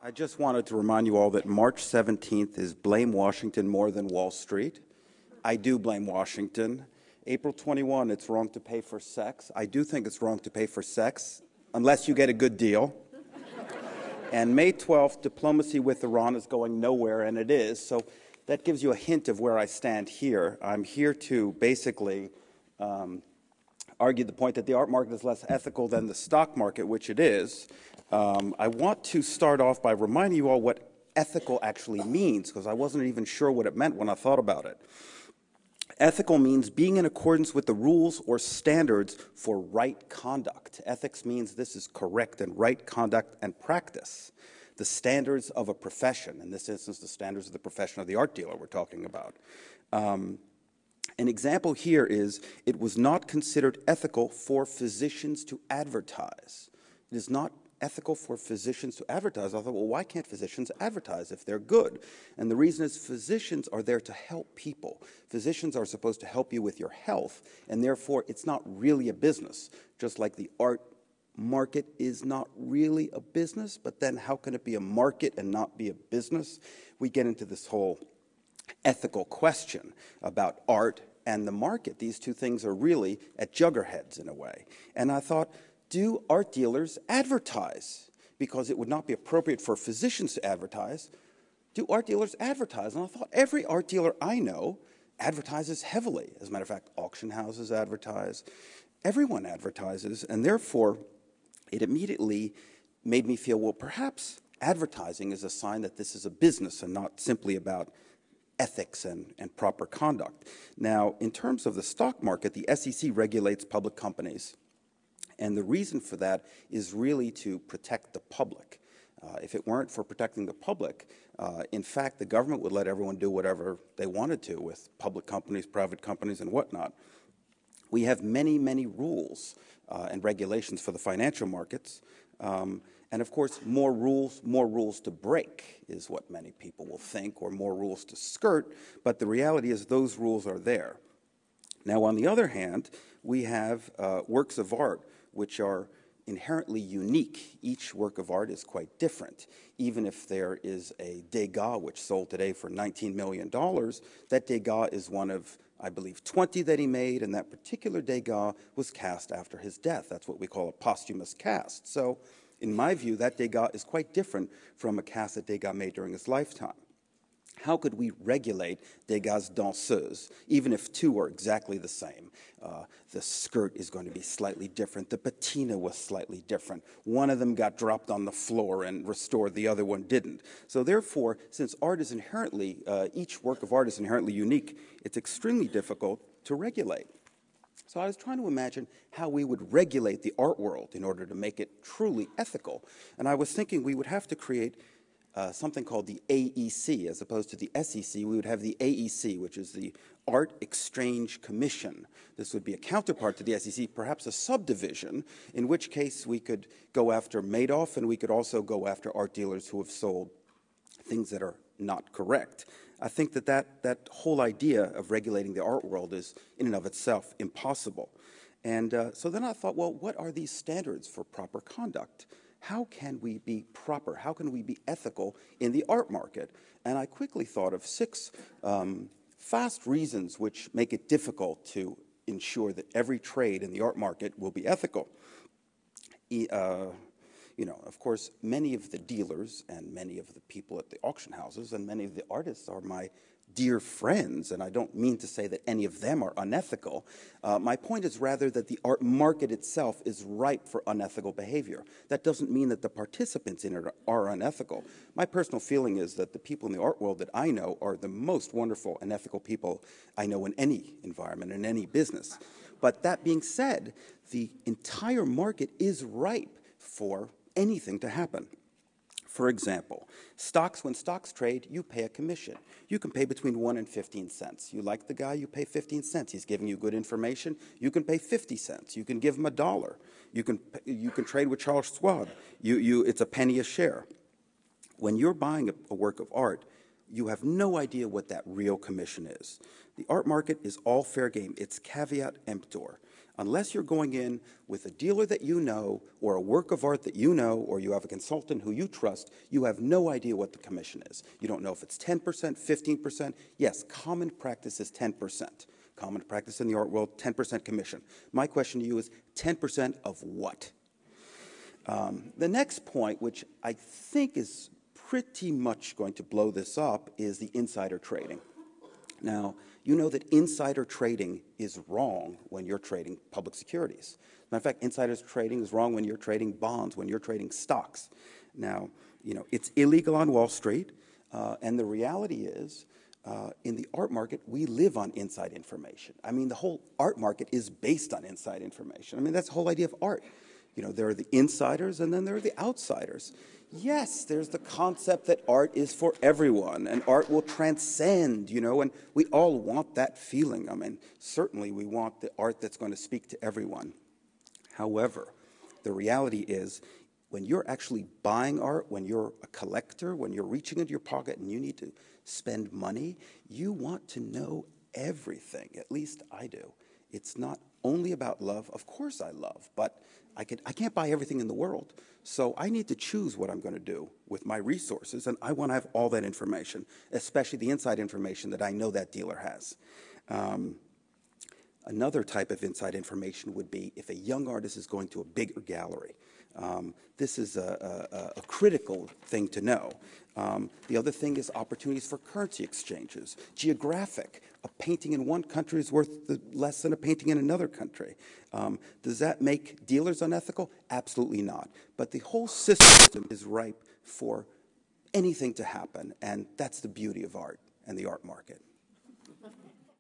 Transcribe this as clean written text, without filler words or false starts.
I just wanted to remind you all that March 17th is Blame Washington More Than Wall Street. I do blame Washington. April 21, it's wrong to pay for sex. I do think it's wrong to pay for sex, unless you get a good deal. And May 12th, diplomacy with Iran is going nowhere, and it is. So that gives you a hint of where I stand here. I'm here to basically argue the point that the art market is less ethical than the stock market, which it is. I want to start off by reminding you all what ethical actually means, because I wasn't even sure what it meant when I thought about it. Ethical means being in accordance with the rules or standards for right conduct. Ethics means this is correct and right conduct and practice. The standards of a profession, in this instance, the standards of the profession of the art dealer we're talking about. An example here is it was not considered ethical for physicians to advertise. It is not ethical for physicians to advertise. I thought, well, why can't physicians advertise if they're good? And the reason is physicians are there to help people. Physicians are supposed to help you with your health, and therefore it's not really a business, just like the art market is not really a business, but then how can it be a market and not be a business? We get into this whole ethical question about art and the market. These two things are really at juggerheads in a way. And I thought, do art dealers advertise? Because it would not be appropriate for physicians to advertise. Do art dealers advertise? And I thought every art dealer I know advertises heavily. As a matter of fact, auction houses advertise. Everyone advertises, and therefore it immediately made me feel, well, perhaps advertising is a sign that this is a business and not simply about ethics and proper conduct. Now, in terms of the stock market, the SEC regulates public companies. And the reason for that is really to protect the public. If it weren't for protecting the public, in fact, the government would let everyone do whatever they wanted to with public companies, private companies, and whatnot. We have many, many rules and regulations for the financial markets. And of course, more rules to break is what many people will think, or more rules to skirt. But the reality is those rules are there. Now, on the other hand, we have works of art which are inherently unique. Each work of art is quite different. Even if there is a Degas which sold today for $19 million, that Degas is one of, I believe, 20 that he made, and that particular Degas was cast after his death. That's what we call a posthumous cast. So, in my view, that Degas is quite different from a cast that Degas made during his lifetime. How could we regulate Degas' danseuse, even if two are exactly the same? The skirt is going to be slightly different. The patina was slightly different. One of them got dropped on the floor and restored. The other one didn't. So therefore, since art is inherently, each work of art is inherently unique, it's extremely difficult to regulate. So I was trying to imagine how we would regulate the art world in order to make it truly ethical. And I was thinking we would have to create something called the AEC, as opposed to the SEC. We would have the AEC, which is the Art Exchange Commission. This would be a counterpart to the SEC, perhaps a subdivision, in which case we could go after Madoff, and we could also go after art dealers who have sold things that are not correct. I think that whole idea of regulating the art world is, in and of itself, impossible. And so then I thought, well, what are these standards for proper conduct? How can we be proper? How can we be ethical in the art market? And I quickly thought of 6 fast reasons which make it difficult to ensure that every trade in the art market will be ethical. You know, of course, many of the dealers and many of the people at the auction houses and many of the artists are my dear friends, and I don't mean to say that any of them are unethical. My point is rather that the art market itself is ripe for unethical behavior. That doesn't mean that the participants in it are unethical. My personal feeling is that the people in the art world that I know are the most wonderful and ethical people I know in any environment, in any business. But that being said, the entire market is ripe for anything to happen. For example, stocks, when stocks trade, you pay a commission. You can pay between 1 and 15 cents. You like the guy, you pay 15 cents. He's giving you good information. You can pay 50 cents. You can give him $1. You can trade with Charles Schwab. It's a penny a share. When you're buying a work of art, you have no idea what that real commission is. The art market is all fair game. It's caveat emptor. Unless you're going in with a dealer that you know, or a work of art that you know, or you have a consultant who you trust, you have no idea what the commission is. You don't know if it's 10%, 15%. Yes, common practice is 10%. Common practice in the art world, 10% commission. My question to you is 10% of what? The next point, which I think is pretty much going to blow this up, is the insider trading. Now, you know that insider trading is wrong when you're trading public securities. Matter of fact, insider trading is wrong when you're trading bonds, when you're trading stocks. Now, you know, it's illegal on Wall Street, and the reality is, in the art market, we live on inside information. I mean, the whole art market is based on inside information. I mean, that's the whole idea of art. You know, there are the insiders and then there are the outsiders. Yes, there's the concept that art is for everyone and art will transcend, you know, and we all want that feeling. I mean, certainly we want the art that's going to speak to everyone. However, the reality is when you're actually buying art, when you're a collector, when you're reaching into your pocket and you need to spend money, you want to know everything. At least I do. It's not only about love. Of course I love, but I can't buy everything in the world. So I need to choose what I'm going to do with my resources, and I want to have all that information, especially the inside information that I know that dealer has. Another type of inside information would be if a young artist is going to a bigger gallery. This is a critical thing to know. The other thing is opportunities for currency exchanges. Geographic. A painting in one country is worth less than a painting in another country. Does that make dealers unethical? Absolutely not. But the whole system is ripe for anything to happen, and that's the beauty of art and the art market.